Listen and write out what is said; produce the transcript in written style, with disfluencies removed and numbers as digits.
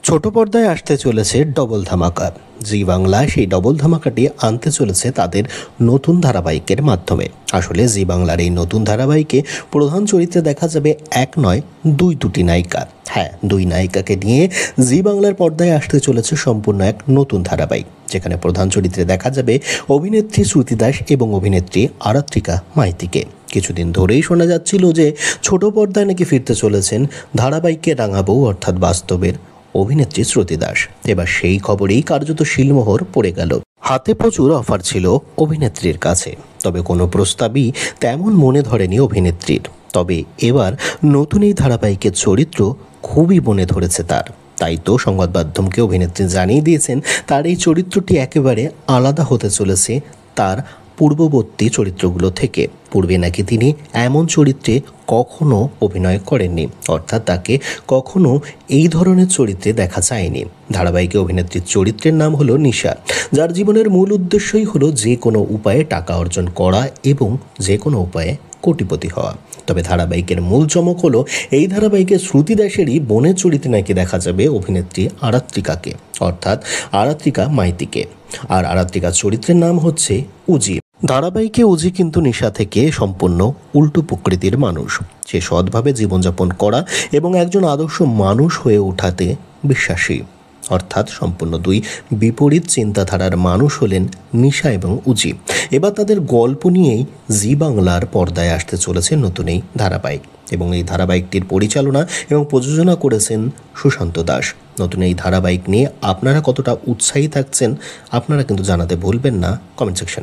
ছোট পর্দায় আসতে চলেছে ডবল ধামাকা। জি বাংলা সেই ডবল ধামাকাটি আনতে চলেছে তাদের নতুন ধারাবাহিকের মাধ্যমে। আসলে জি বাংলার এই নতুন ধারাবাহিকে প্রধান চরিত্রে দেখা যাবে এক নয় দুটি নায়িকা। হ্যাঁ, দুই নায়িকাকে নিয়ে জি বাংলার পর্দায় আসতে চলেছে সম্পূর্ণ এক নতুন ধারাবাহিক, যেখানে প্রধান চরিত্রে দেখা যাবে অভিনেত্রী শ্রুতি দাস এবং অভিনেত্রী আরাত্রিকা মাইতিকে। কিছুদিন ধরেই শোনা যাচ্ছিল যে ছোট পর্দায় নাকি ফিরতে চলেছেন ধারাবাহিকে রাঙাবউ অর্থাৎ বাস্তবের অভিনেত্রী শ্রুতি দাস। এবার সেই খবরেই কার্যত শিলমোহর পড়ে গেল। হাতে প্রচুর অফার ছিল অভিনেত্রীর কাছে, তবে কোনো প্রস্তাবই তেমন মনে ধরেনি অভিনেত্রীর। তবে এবার নতুন এই ধারাবাহিকের চরিত্র খুবই মনে ধরেছে তার। তাই তো সংবাদ মাধ্যমকে অভিনেত্রী জানিয়ে দিয়েছেন তার এই চরিত্রটি একেবারে আলাদা হতে চলেছে তার পূর্ববর্তী চরিত্রগুলো থেকে। পূর্বে নাকি তিনি এমন চরিত্রে কখনো অভিনয় করেননি, অর্থাৎ তাকে কখনো এই ধরনের চরিত্রে দেখা যায়নি। ধারাবাহিকে অভিনেত্রীর চরিত্রের নাম হলো নিশা, যার জীবনের মূল উদ্দেশ্যই হলো যে কোনো উপায়ে টাকা অর্জন করা এবং যে কোনো উপায়ে কোটিপতি হওয়া। তবে ধারাবাহিকের মূল চমক হলো এই ধারাবাহিকে শ্রুতি দাসেরই বোনের চরিত্রে নাকি দেখা যাবে অভিনেত্রী আরাত্রিকাকে, অর্থাৎ আরাত্রিকা মাইতিকে। আর আরাত্রিকার চরিত্রের নাম হচ্ছে উজি। ধারাবাহিকে উজি কিন্তু নিশা থেকে সম্পূর্ণ উল্টো প্রকৃতির মানুষ। সে সৎভাবে জীবনযাপন করা এবং একজন আদর্শ মানুষ হয়ে ওঠাতে বিশ্বাসী, অর্থাৎ সম্পূর্ণ দুই বিপরীত চিন্তাধারার মানুষ হলেন নিশা এবং উজি। এবার তাদের গল্প নিয়েই জি বাংলার পর্দায় আসতে চলেছে নতুন এই ধারাবাহিক, এবং এই ধারাবাহিকটির পরিচালনা এবং প্রযোজনা করেছেন সুশান্ত দাস। নতুন এই ধারাবাহিক নিয়ে আপনারা কতটা উৎসাহী থাকছেন আপনারা কিন্তু জানাতে ভুলবেন না কমেন্ট সেকশন।